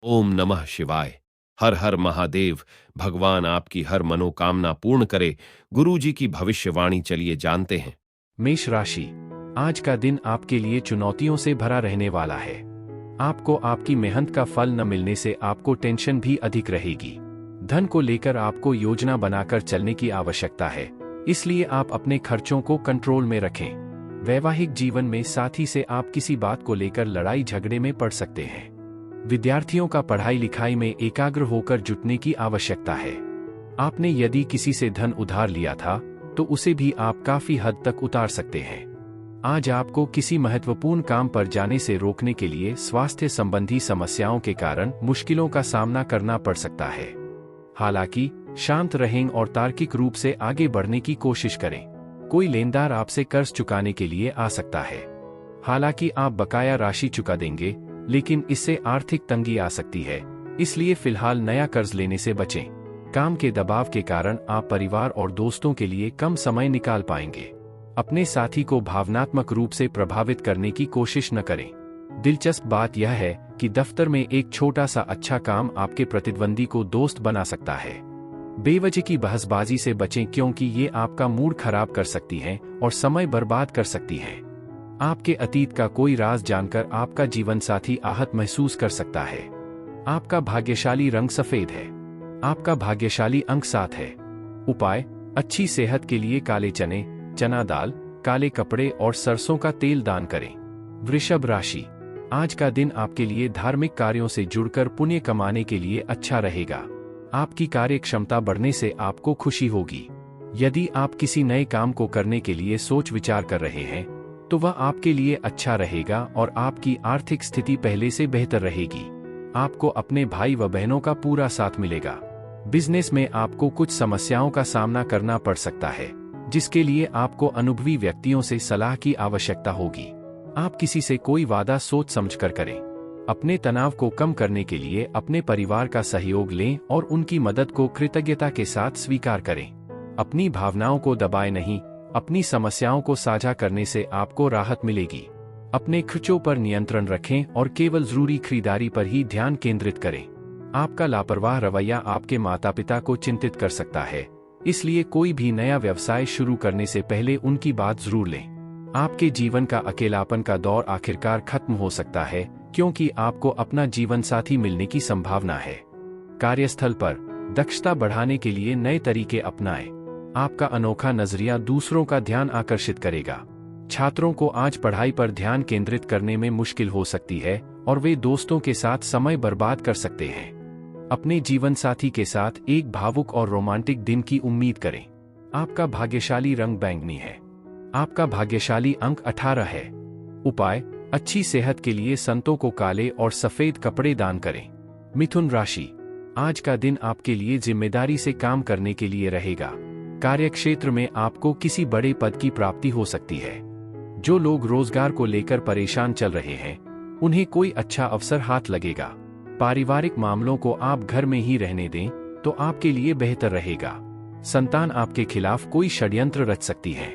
ओम नमः शिवाय। हर हर महादेव। भगवान आपकी हर मनोकामना पूर्ण करे। गुरुजी की भविष्यवाणी चलिए जानते हैं। मेष राशि, आज का दिन आपके लिए चुनौतियों से भरा रहने वाला है। आपको आपकी मेहनत का फल न मिलने से आपको टेंशन भी अधिक रहेगी। धन को लेकर आपको योजना बनाकर चलने की आवश्यकता है, इसलिए आप अपने खर्चों को कंट्रोल में रखें। वैवाहिक जीवन में साथी से आप किसी बात को लेकर लड़ाई झगड़े में पड़ सकते हैं। विद्यार्थियों का पढ़ाई लिखाई में एकाग्र होकर जुटने की आवश्यकता है। आपने यदि किसी से धन उधार लिया था तो उसे भी आप काफी हद तक उतार सकते हैं। आज आपको किसी महत्वपूर्ण काम पर जाने से रोकने के लिए स्वास्थ्य संबंधी समस्याओं के कारण मुश्किलों का सामना करना पड़ सकता है। हालांकि शांत रहें और तार्किक रूप से आगे बढ़ने की कोशिश करें। कोई लेनदार आपसे कर्ज चुकाने के लिए आ सकता है। हालांकि आप बकाया राशि चुका देंगे, लेकिन इससे आर्थिक तंगी आ सकती है, इसलिए फिलहाल नया कर्ज लेने से बचें। काम के दबाव के कारण आप परिवार और दोस्तों के लिए कम समय निकाल पाएंगे। अपने साथी को भावनात्मक रूप से प्रभावित करने की कोशिश न करें। दिलचस्प बात यह है कि दफ्तर में एक छोटा सा अच्छा काम आपके प्रतिद्वंदी को दोस्त बना सकता है। बेवजह की बहसबाजी से बचें, क्योंकि ये आपका मूड खराब कर सकती हैं और समय बर्बाद कर सकती हैं। आपके अतीत का कोई राज जानकर आपका जीवन साथी आहत महसूस कर सकता है। आपका भाग्यशाली रंग सफेद है। आपका भाग्यशाली अंक 7 है। उपाय: अच्छी सेहत के लिए काले चने, चना दाल, काले कपड़े और सरसों का तेल दान करें। वृषभ राशि, आज का दिन आपके लिए धार्मिक कार्यों से जुड़कर पुण्य कमाने के लिए अच्छा रहेगा। आपकी कार्य क्षमता बढ़ने से आपको खुशी होगी। यदि आप किसी नए काम को करने के लिए सोच विचार कर रहे हैं तो वह आपके लिए अच्छा रहेगा और आपकी आर्थिक स्थिति पहले से बेहतर रहेगी। आपको अपने भाई व बहनों का पूरा साथ मिलेगा। बिजनेस में आपको कुछ समस्याओं का सामना करना पड़ सकता है, जिसके लिए आपको अनुभवी व्यक्तियों से सलाह की आवश्यकता होगी। आप किसी से कोई वादा सोच समझकर करें। अपने तनाव को कम करने के लिए अपने परिवार का सहयोग लें और उनकी मदद को कृतज्ञता के साथ स्वीकार करें। अपनी भावनाओं को दबाएं नहीं, अपनी समस्याओं को साझा करने से आपको राहत मिलेगी। अपने खर्चों पर नियंत्रण रखें और केवल जरूरी खरीदारी पर ही ध्यान केंद्रित करें। आपका लापरवाह रवैया आपके माता पिता को चिंतित कर सकता है, इसलिए कोई भी नया व्यवसाय शुरू करने से पहले उनकी बात जरूर लें। आपके जीवन का अकेलापन का दौर आखिरकार खत्म हो सकता है, क्योंकि आपको अपना जीवन साथी मिलने की संभावना है। कार्यस्थल पर दक्षता बढ़ाने के लिए नए तरीके अपनाएं। आपका अनोखा नजरिया दूसरों का ध्यान आकर्षित करेगा। छात्रों को आज पढ़ाई पर ध्यान केंद्रित करने में मुश्किल हो सकती है और वे दोस्तों के साथ समय बर्बाद कर सकते हैं। अपने जीवन साथी के साथ एक भावुक और रोमांटिक दिन की उम्मीद करें। आपका भाग्यशाली रंग बैंगनी है। आपका भाग्यशाली अंक 18 है। उपाय: अच्छी सेहत के लिए संतों को काले और सफेद कपड़े दान करें। मिथुन राशि, आज का दिन आपके लिए जिम्मेदारी से काम करने के लिए रहेगा। कार्यक्षेत्र में आपको किसी बड़े पद की प्राप्ति हो सकती है। जो लोग रोजगार को लेकर परेशान चल रहे हैं, उन्हें कोई अच्छा अवसर हाथ लगेगा। पारिवारिक मामलों को आप घर में ही रहने दें तो आपके लिए बेहतर रहेगा। संतान आपके खिलाफ कोई षड्यंत्र रच सकती है।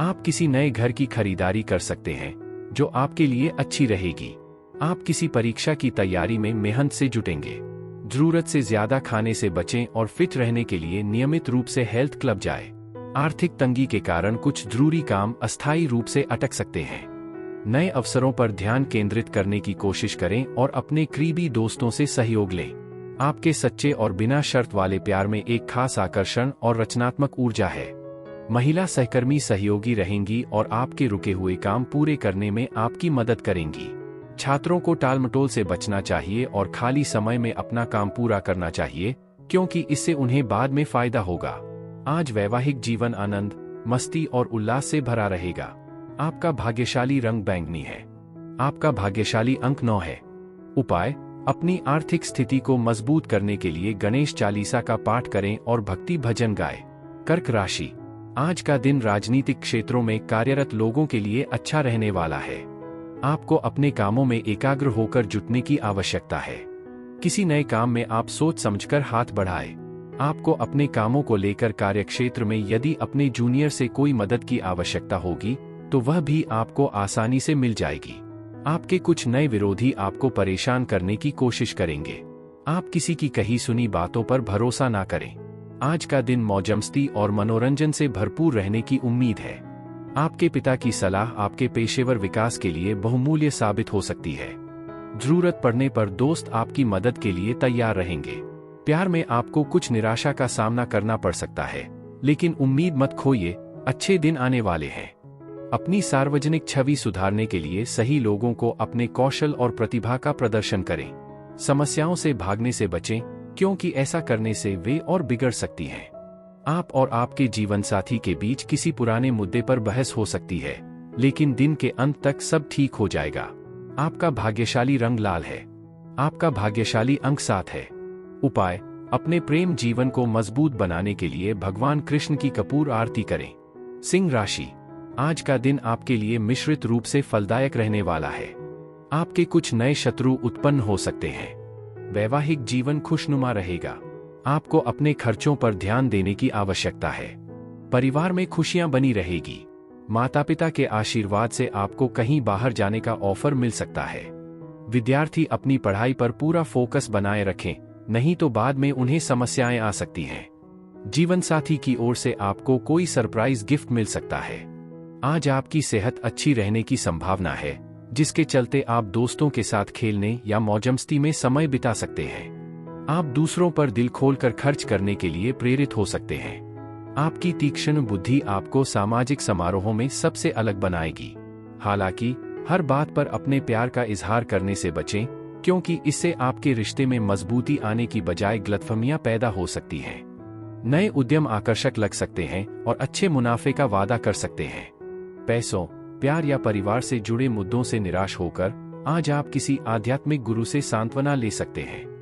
आप किसी नए घर की खरीदारी कर सकते हैं, जो आपके लिए अच्छी रहेगी। आप किसी परीक्षा की तैयारी में मेहनत से जुटेंगे। जरूरत से ज्यादा खाने से बचें और फिट रहने के लिए नियमित रूप से हेल्थ क्लब जाएं। आर्थिक तंगी के कारण कुछ जरूरी काम अस्थायी रूप से अटक सकते हैं। नए अवसरों पर ध्यान केंद्रित करने की कोशिश करें और अपने करीबी दोस्तों से सहयोग लें। आपके सच्चे और बिना शर्त वाले प्यार में एक खास आकर्षण और रचनात्मक ऊर्जा है। महिला सहकर्मी सहयोगी रहेंगी और आपके रुके हुए काम पूरे करने में आपकी मदद करेंगी। छात्रों को टालमटोल से बचना चाहिए और खाली समय में अपना काम पूरा करना चाहिए, क्योंकि इससे उन्हें बाद में फायदा होगा। आज वैवाहिक जीवन आनंद, मस्ती और उल्लास से भरा रहेगा। आपका भाग्यशाली रंग बैंगनी है। आपका भाग्यशाली अंक 9 है। उपाय: अपनी आर्थिक स्थिति को मजबूत करने के लिए गणेश चालीसा का पाठ करें और भक्ति भजन गाएं। कर्क राशि, आज का दिन राजनीतिक क्षेत्रों में कार्यरत लोगों के लिए अच्छा रहने वाला है। आपको अपने कामों में एकाग्र होकर जुटने की आवश्यकता है। किसी नए काम में आप सोच समझकर हाथ बढ़ाएं। आपको अपने कामों को लेकर कार्यक्षेत्र में यदि अपने जूनियर से कोई मदद की आवश्यकता होगी तो वह भी आपको आसानी से मिल जाएगी। आपके कुछ नए विरोधी आपको परेशान करने की कोशिश करेंगे। आप किसी की कही सुनी बातों पर भरोसा ना करें। आज का दिन मौजमस्ती और मनोरंजन से भरपूर रहने की उम्मीद है। आपके पिता की सलाह आपके पेशेवर विकास के लिए बहुमूल्य साबित हो सकती है। जरूरत पड़ने पर दोस्त आपकी मदद के लिए तैयार रहेंगे। प्यार में आपको कुछ निराशा का सामना करना पड़ सकता है, लेकिन उम्मीद मत खोइए, अच्छे दिन आने वाले हैं। अपनी सार्वजनिक छवि सुधारने के लिए सही लोगों को अपने कौशल और प्रतिभा का प्रदर्शन करें। समस्याओं से भागने से बचें, क्योंकि ऐसा करने से वे और बिगड़ सकती हैं। आप और आपके जीवनसाथी के बीच किसी पुराने मुद्दे पर बहस हो सकती है, लेकिन दिन के अंत तक सब ठीक हो जाएगा। आपका भाग्यशाली रंग लाल है। आपका भाग्यशाली अंक 7 है। उपाय: अपने प्रेम जीवन को मजबूत बनाने के लिए भगवान कृष्ण की कपूर आरती करें। सिंह राशि, आज का दिन आपके लिए मिश्रित रूप से फलदायक रहने वाला है। आपके कुछ नए शत्रु उत्पन्न हो सकते हैं। वैवाहिक जीवन खुशनुमा रहेगा। आपको अपने खर्चों पर ध्यान देने की आवश्यकता है। परिवार में खुशियां बनी रहेगी। माता पिता के आशीर्वाद से आपको कहीं बाहर जाने का ऑफर मिल सकता है। विद्यार्थी अपनी पढ़ाई पर पूरा फोकस बनाए रखें, नहीं तो बाद में उन्हें समस्याएं आ सकती हैं। जीवन साथी की ओर से आपको कोई सरप्राइज गिफ्ट मिल सकता है। आज आपकी सेहत अच्छी रहने की संभावना है, जिसके चलते आप दोस्तों के साथ खेलने या मौजमस्ती में समय बिता सकते हैं। आप दूसरों पर दिल खोलकर खर्च करने के लिए प्रेरित हो सकते हैं। आपकी तीक्ष्ण बुद्धि आपको सामाजिक समारोहों में सबसे अलग बनाएगी। हालांकि हर बात पर अपने प्यार का इजहार करने से बचें, क्योंकि इससे आपके रिश्ते में मजबूती आने की बजाय गलतफहमियां पैदा हो सकती हैं। नए उद्यम आकर्षक लग सकते हैं और अच्छे मुनाफे का वादा कर सकते हैं। पैसों, प्यार या परिवार से जुड़े मुद्दों से निराश होकर आज आप किसी आध्यात्मिक गुरु से सांत्वना ले सकते हैं।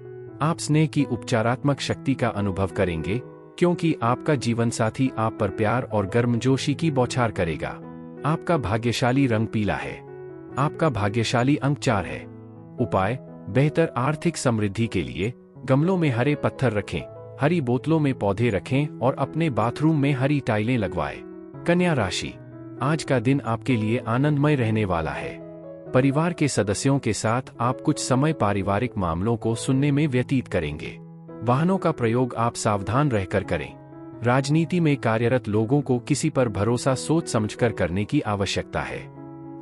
आप स्नेह की उपचारात्मक शक्ति का अनुभव करेंगे, क्योंकि आपका जीवनसाथी आप पर प्यार और गर्मजोशी की बौछार करेगा। आपका भाग्यशाली रंग पीला है। आपका भाग्यशाली अंक 4 है। उपाय: बेहतर आर्थिक समृद्धि के लिए गमलों में हरे पत्थर रखें, हरी बोतलों में पौधे रखें और अपने बाथरूम में हरी टाइलें लगवाएं। कन्या राशि, आज का दिन आपके लिए आनंदमय रहने वाला है। परिवार के सदस्यों के साथ आप कुछ समय पारिवारिक मामलों को सुनने में व्यतीत करेंगे। वाहनों का प्रयोग आप सावधान रहकर करें। राजनीति में कार्यरत लोगों को किसी पर भरोसा सोच समझकर करने की आवश्यकता है।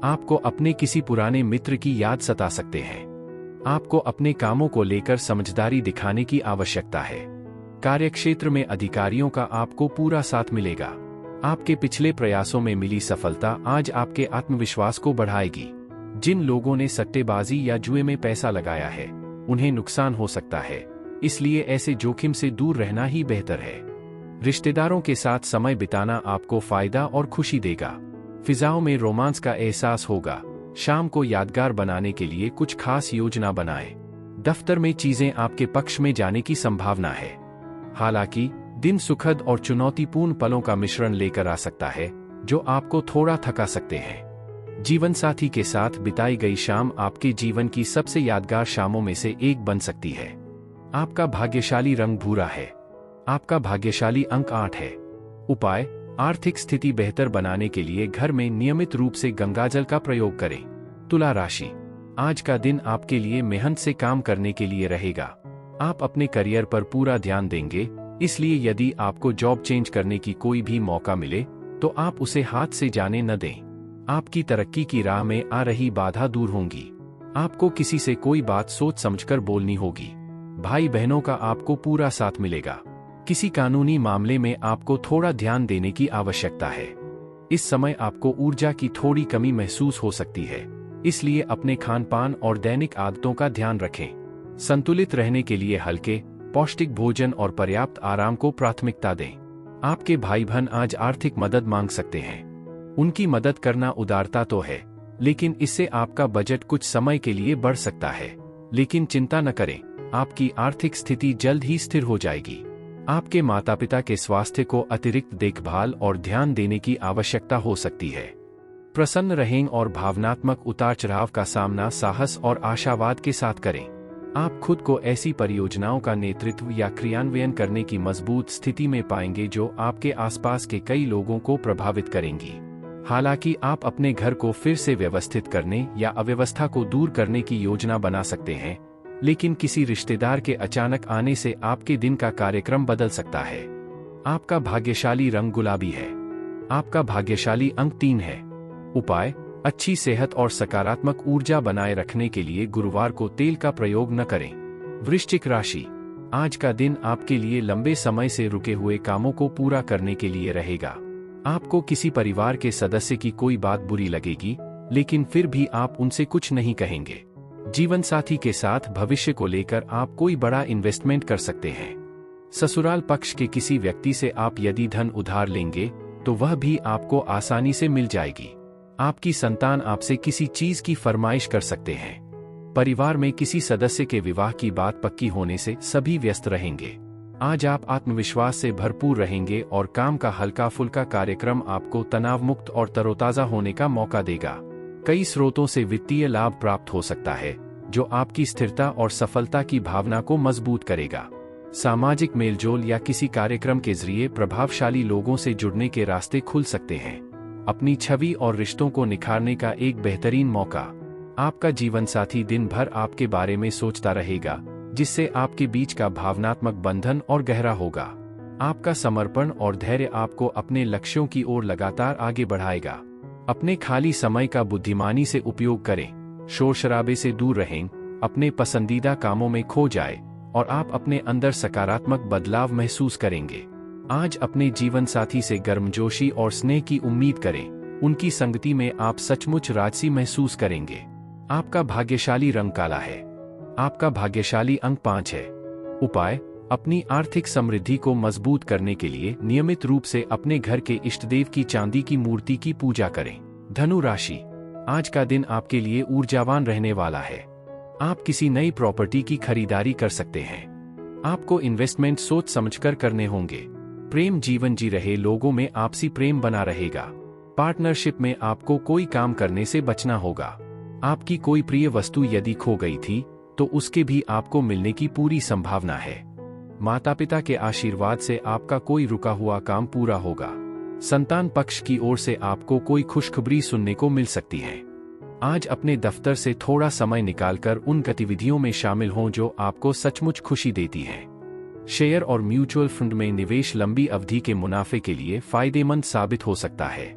आपको अपने किसी पुराने मित्र की याद सता सकते हैं। आपको अपने कामों को लेकर समझदारी दिखाने की आवश्यकता है। कार्यक्षेत्र में अधिकारियों का आपको पूरा साथ मिलेगा। आपके पिछले प्रयासों में मिली सफलता आज आपके आत्मविश्वास को बढ़ाएगी। जिन लोगों ने सट्टेबाजी या जुए में पैसा लगाया है, उन्हें नुकसान हो सकता है, इसलिए ऐसे जोखिम से दूर रहना ही बेहतर है। रिश्तेदारों के साथ समय बिताना आपको फायदा और खुशी देगा। फिजाओं में रोमांस का एहसास होगा। शाम को यादगार बनाने के लिए कुछ खास योजना बनाएं। दफ्तर में चीजें आपके पक्ष में जाने की संभावना है। हालांकि दिन सुखद और चुनौतीपूर्ण पलों का मिश्रण लेकर आ सकता है, जो आपको थोड़ा थका सकते हैं। जीवनसाथी के साथ बिताई गई शाम आपके जीवन की सबसे यादगार शामों में से एक बन सकती है। आपका भाग्यशाली रंग भूरा है। आपका भाग्यशाली अंक 8 है। उपाय: आर्थिक स्थिति बेहतर बनाने के लिए घर में नियमित रूप से गंगाजल का प्रयोग करें। तुला राशि, आज का दिन आपके लिए मेहनत से काम करने के लिए रहेगा। आप अपने करियर पर पूरा ध्यान देंगे, इसलिए यदि आपको जॉब चेंज करने की कोई भी मौका मिले, तो आप उसे हाथ से जाने न दें। आपकी तरक्की की राह में आ रही बाधा दूर होंगी। आपको किसी से कोई बात सोच समझकर बोलनी होगी। भाई बहनों का आपको पूरा साथ मिलेगा। किसी कानूनी मामले में आपको थोड़ा ध्यान देने की आवश्यकता है। इस समय आपको ऊर्जा की थोड़ी कमी महसूस हो सकती है, इसलिए अपने खान-पान और दैनिक आदतों का ध्यान रखें। संतुलित रहने के लिए हल्के, पौष्टिक भोजन और पर्याप्त आराम को प्राथमिकता दें। आपके भाई बहन आज आर्थिक मदद मांग सकते हैं। उनकी मदद करना उदारता तो है, लेकिन इससे आपका बजट कुछ समय के लिए बढ़ सकता है। लेकिन चिंता न करें, आपकी आर्थिक स्थिति जल्द ही स्थिर हो जाएगी। आपके माता पिता के स्वास्थ्य को अतिरिक्त देखभाल और ध्यान देने की आवश्यकता हो सकती है। प्रसन्न रहें और भावनात्मक उतार चढ़ाव का सामना साहस और आशावाद के साथ करें। आप खुद को ऐसी परियोजनाओं का नेतृत्व या क्रियान्वयन करने की मजबूत स्थिति में पाएंगे जो आपके आसपास के कई लोगों को प्रभावित करेंगी। हालांकि आप अपने घर को फिर से व्यवस्थित करने या अव्यवस्था को दूर करने की योजना बना सकते हैं, लेकिन किसी रिश्तेदार के अचानक आने से आपके दिन का कार्यक्रम बदल सकता है। आपका भाग्यशाली रंग गुलाबी है। आपका भाग्यशाली अंक 3 है। उपाय: अच्छी सेहत और सकारात्मक ऊर्जा बनाए रखने के लिए गुरुवार को तेल का प्रयोग न करें। वृश्चिक राशि, आज का दिन आपके लिए लंबे समय से रुके हुए कामों को पूरा करने के लिए रहेगा। आपको किसी परिवार के सदस्य की कोई बात बुरी लगेगी, लेकिन फिर भी आप उनसे कुछ नहीं कहेंगे। जीवन साथी के साथ भविष्य को लेकर आप कोई बड़ा इन्वेस्टमेंट कर सकते हैं। ससुराल पक्ष के किसी व्यक्ति से आप यदि धन उधार लेंगे तो वह भी आपको आसानी से मिल जाएगी। आपकी संतान आपसे किसी चीज की फरमाइश कर सकते हैं। परिवार में किसी सदस्य के विवाह की बात पक्की होने से सभी व्यस्त रहेंगे। आज आप आत्मविश्वास से भरपूर रहेंगे और काम का हल्का फुल्का कार्यक्रम आपको तनाव मुक्त और तरोताजा होने का मौका देगा। कई स्रोतों से वित्तीय लाभ प्राप्त हो सकता है, जो आपकी स्थिरता और सफलता की भावना को मजबूत करेगा। सामाजिक मेलजोल या किसी कार्यक्रम के जरिए प्रभावशाली लोगों से जुड़ने के रास्ते खुल सकते हैं। अपनी छवि और रिश्तों को निखारने का एक बेहतरीन मौका। आपका जीवनसाथी दिन भर आपके बारे में सोचता रहेगा, जिससे आपके बीच का भावनात्मक बंधन और गहरा होगा। आपका समर्पण और धैर्य आपको अपने लक्ष्यों की ओर लगातार आगे बढ़ाएगा। अपने खाली समय का बुद्धिमानी से उपयोग करें, शोर शराबे से दूर रहें, अपने पसंदीदा कामों में खो जाए और आप अपने अंदर सकारात्मक बदलाव महसूस करेंगे। आज अपने जीवन साथी से गर्मजोशी और स्नेह की उम्मीद करें, उनकी संगति में आप सचमुच राजसी महसूस करेंगे। आपका भाग्यशाली रंग काला है। आपका भाग्यशाली अंक 5 है। उपाय: अपनी आर्थिक समृद्धि को मजबूत करने के लिए नियमित रूप से अपने घर के इष्टदेव की चांदी की मूर्ति की पूजा करें। धनु राशि, आज का दिन आपके लिए ऊर्जावान रहने वाला है। आप किसी नई प्रॉपर्टी की खरीदारी कर सकते हैं। आपको इन्वेस्टमेंट सोच समझकर करने होंगे। प्रेम जीवन जी रहे लोगों में आपसी प्रेम बना रहेगा। पार्टनरशिप में आपको कोई काम करने से बचना होगा। आपकी कोई प्रिय वस्तु यदि खो गई थी तो उसके भी आपको मिलने की पूरी संभावना है। माता पिता के आशीर्वाद से आपका कोई रुका हुआ काम पूरा होगा। संतान पक्ष की ओर से आपको कोई खुशखबरी सुनने को मिल सकती है। आज अपने दफ्तर से थोड़ा समय निकालकर उन गतिविधियों में शामिल हों जो आपको सचमुच खुशी देती हैं। शेयर और म्यूचुअल फंड में निवेश लंबी अवधि के मुनाफे के लिए फायदेमंद साबित हो सकता है।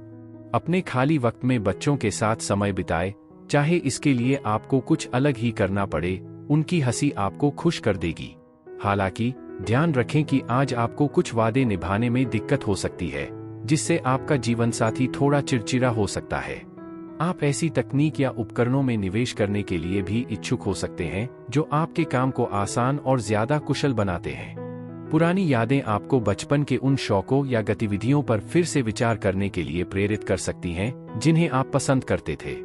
अपने खाली वक्त में बच्चों के साथ समय बिताए, चाहे इसके लिए आपको कुछ अलग ही करना पड़े, उनकी हंसी आपको खुश कर देगी। हालांकि ध्यान रखें कि आज आपको कुछ वादे निभाने में दिक्कत हो सकती है, जिससे आपका जीवनसाथी थोड़ा चिड़चिड़ा हो सकता है। आप ऐसी तकनीक या उपकरणों में निवेश करने के लिए भी इच्छुक हो सकते हैं जो आपके काम को आसान और ज्यादा कुशल बनाते हैं। पुरानी यादें आपको बचपन के उन शौकों या गतिविधियों पर फिर से विचार करने के लिए प्रेरित कर सकती हैं जिन्हें आप पसंद करते थे।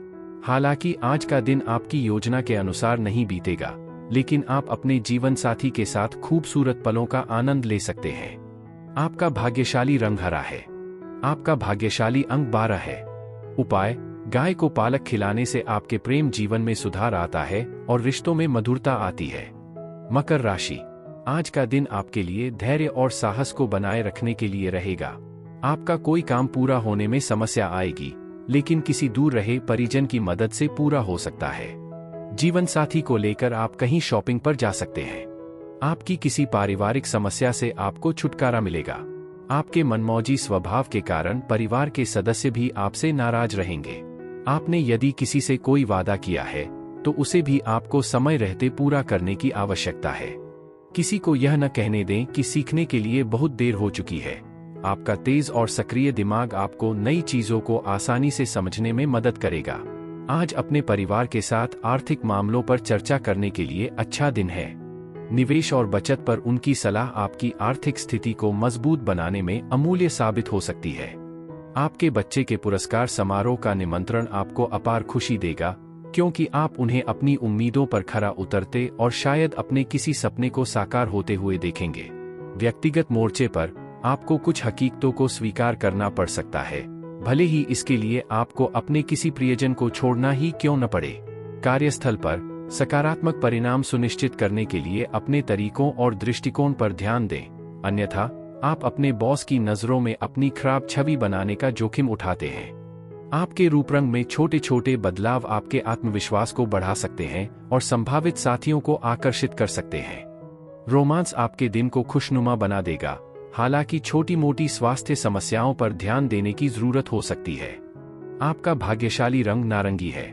हालांकि आज का दिन आपकी योजना के अनुसार नहीं बीतेगा, लेकिन आप अपने जीवन साथी के साथ खूबसूरत पलों का आनंद ले सकते हैं। आपका भाग्यशाली रंग हरा है। आपका भाग्यशाली अंक 12 है। उपाय: गाय को पालक खिलाने से आपके प्रेम जीवन में सुधार आता है और रिश्तों में मधुरता आती है। मकर राशि, आज का दिन आपके लिए धैर्य और साहस को बनाए रखने के लिए रहेगा। आपका कोई काम पूरा होने में समस्या आएगी, लेकिन किसी दूर रहे परिजन की मदद से पूरा हो सकता है। जीवन साथी को लेकर आप कहीं शॉपिंग पर जा सकते हैं। आपकी किसी पारिवारिक समस्या से आपको छुटकारा मिलेगा। आपके मनमौजी स्वभाव के कारण परिवार के सदस्य भी आपसे नाराज रहेंगे। आपने यदि किसी से कोई वादा किया है तो उसे भी आपको समय रहते पूरा करने की आवश्यकता है। किसी को यह न कहने दें कि सीखने के लिए बहुत देर हो चुकी है। आपका तेज और सक्रिय दिमाग आपको नई चीजों को आसानी से समझने में मदद करेगा। आज अपने परिवार के साथ आर्थिक मामलों पर चर्चा करने के लिए अच्छा दिन है। निवेश और बचत पर उनकी सलाह आपकी आर्थिक स्थिति को मजबूत बनाने में अमूल्य साबित हो सकती है। आपके बच्चे के पुरस्कार समारोह का निमंत्रण आपको अपार खुशी देगा, क्योंकि आप उन्हें अपनी उम्मीदों पर खरा उतरते और शायद अपने किसी सपने को साकार होते हुए देखेंगे। व्यक्तिगत मोर्चे पर आपको कुछ हकीकतों को स्वीकार करना पड़ सकता है, भले ही इसके लिए आपको अपने किसी प्रियजन को छोड़ना ही क्यों न पड़े। कार्यस्थल पर सकारात्मक परिणाम सुनिश्चित करने के लिए अपने तरीकों और दृष्टिकोण पर ध्यान दें, अन्यथा आप अपने बॉस की नज़रों में अपनी खराब छवि बनाने का जोखिम उठाते हैं। आपके रूप रंग में छोटे छोटे बदलाव आपके आत्मविश्वास को बढ़ा सकते हैं और संभावित साथियों को आकर्षित कर सकते हैं। रोमांस आपके दिन को खुशनुमा बना देगा, हालांकि छोटी मोटी स्वास्थ्य समस्याओं पर ध्यान देने की जरूरत हो सकती है। आपका भाग्यशाली रंग नारंगी है।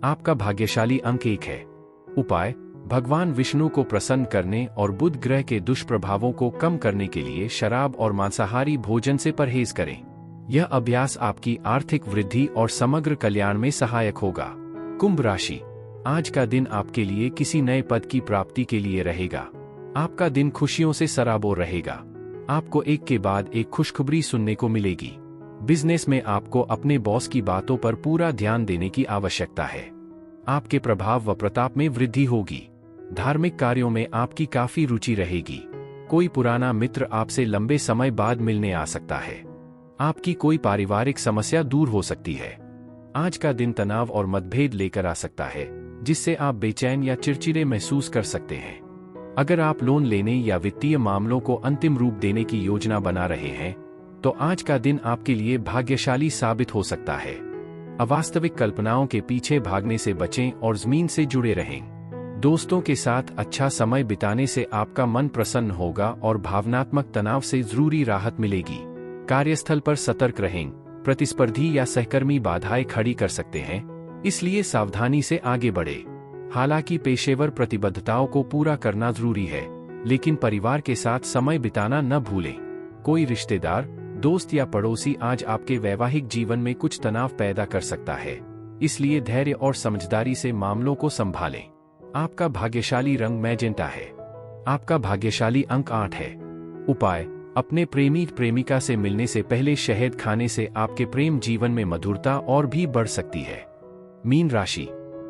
आपका भाग्यशाली अंक 1 है। उपाय: भगवान विष्णु को प्रसन्न करने और बुध ग्रह के दुष्प्रभावों को कम करने के लिए शराब और मांसाहारी भोजन से परहेज करें। यह अभ्यास आपकी आर्थिक वृद्धि और समग्र कल्याण में सहायक होगा। कुंभ राशि, आज का दिन आपके लिए किसी नए पद की प्राप्ति के लिए रहेगा। आपका दिन खुशियों से सराबोर रहेगा। आपको एक के बाद एक खुशखबरी सुनने को मिलेगी। बिजनेस में आपको अपने बॉस की बातों पर पूरा ध्यान देने की आवश्यकता है। आपके प्रभाव व प्रताप में वृद्धि होगी। धार्मिक कार्यों में आपकी काफी रुचि रहेगी। कोई पुराना मित्र आपसे लंबे समय बाद मिलने आ सकता है। आपकी कोई पारिवारिक समस्या दूर हो सकती है। आज का दिन तनाव और मतभेद लेकर आ सकता है, जिससे आप बेचैन या चिड़चिड़े महसूस कर सकते हैं। अगर आप लोन लेने या वित्तीय मामलों को अंतिम रूप देने की योजना बना रहे हैं, तो आज का दिन आपके लिए भाग्यशाली साबित हो सकता है। अवास्तविक कल्पनाओं के पीछे भागने से बचें और जमीन से जुड़े रहें। दोस्तों के साथ अच्छा समय बिताने से आपका मन प्रसन्न होगा और भावनात्मक तनाव से जरूरी राहत मिलेगी। कार्यस्थल पर सतर्क रहें। प्रतिस्पर्धी या सहकर्मी बाधाएं खड़ी कर सकते हैं, इसलिए सावधानी से आगे बढ़े। हालांकि पेशेवर प्रतिबद्धताओं को पूरा करना जरूरी है, लेकिन परिवार के साथ समय बिताना न भूलें। कोई रिश्तेदार, दोस्त या पड़ोसी आज आपके वैवाहिक जीवन में कुछ तनाव पैदा कर सकता है, इसलिए धैर्य और समझदारी से मामलों को संभालें। आपका भाग्यशाली रंग मैजेंटा है। आपका भाग्यशाली अंक 8 है। उपाय: अपने प्रेमी प्रेमिका से मिलने से पहले शहद खाने से आपके प्रेम जीवन में मधुरता और भी बढ़ सकती है। मीन राशि,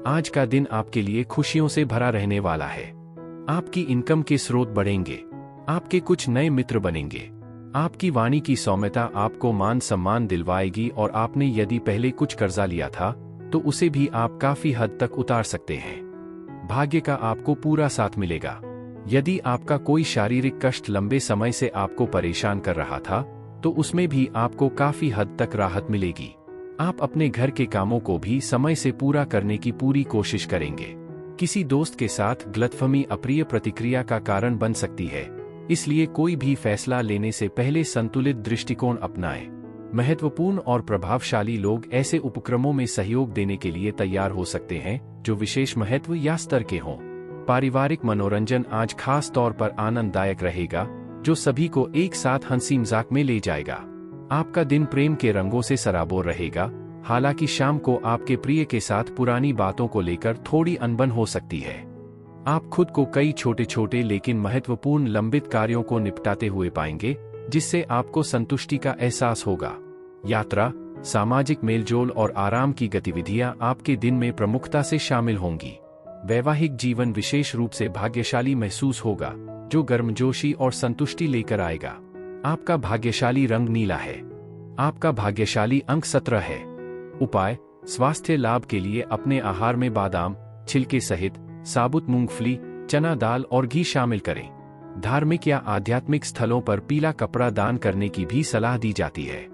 आज का दिन आपके लिए खुशियों से भरा रहने वाला है। आपकी इनकम के स्रोत बढ़ेंगे। आपके कुछ नए मित्र बनेंगे। आपकी वाणी की सौम्यता आपको मान सम्मान दिलवाएगी और आपने यदि पहले कुछ कर्जा लिया था, तो उसे भी आप काफी हद तक उतार सकते हैं। भाग्य का आपको पूरा साथ मिलेगा। यदि आपका कोई शारीरिक कष्ट लंबे समय से आपको परेशान कर रहा था, तो उसमें भी आपको काफी हद तक राहत मिलेगी। आप अपने घर के कामों को भी समय से पूरा करने की पूरी कोशिश करेंगे। किसी दोस्त के साथ गलतफहमी अप्रिय प्रतिक्रिया का कारण बन सकती है, इसलिए कोई भी फैसला लेने से पहले संतुलित दृष्टिकोण अपनाएं। महत्वपूर्ण और प्रभावशाली लोग ऐसे उपक्रमों में सहयोग देने के लिए तैयार हो सकते हैं जो विशेष महत्व या स्तर के हों। पारिवारिक मनोरंजन आज खास तौर पर आनंददायक रहेगा, जो सभी को एक साथ हंसी मजाक में ले जाएगा। आपका दिन प्रेम के रंगों से सराबोर रहेगा, हालांकि शाम को आपके प्रिय के साथ पुरानी बातों को लेकर थोड़ी अनबन हो सकती है। आप खुद को कई छोटे छोटे लेकिन महत्वपूर्ण लंबित कार्यों को निपटाते हुए पाएंगे, जिससे आपको संतुष्टि का एहसास होगा। यात्रा, सामाजिक मेलजोल और आराम की गतिविधियां आपके दिन में प्रमुखता से शामिल होंगी। वैवाहिक जीवन विशेष रूप से भाग्यशाली महसूस होगा, जो गर्मजोशी और संतुष्टि लेकर आएगा। आपका भाग्यशाली रंग नीला है। आपका भाग्यशाली अंक 17 है। उपाय: स्वास्थ्य लाभ के लिए अपने आहार में बादाम छिलके सहित साबुत मूंगफली, चना दाल और घी शामिल करें। धार्मिक या आध्यात्मिक स्थलों पर पीला कपड़ा दान करने की भी सलाह दी जाती है।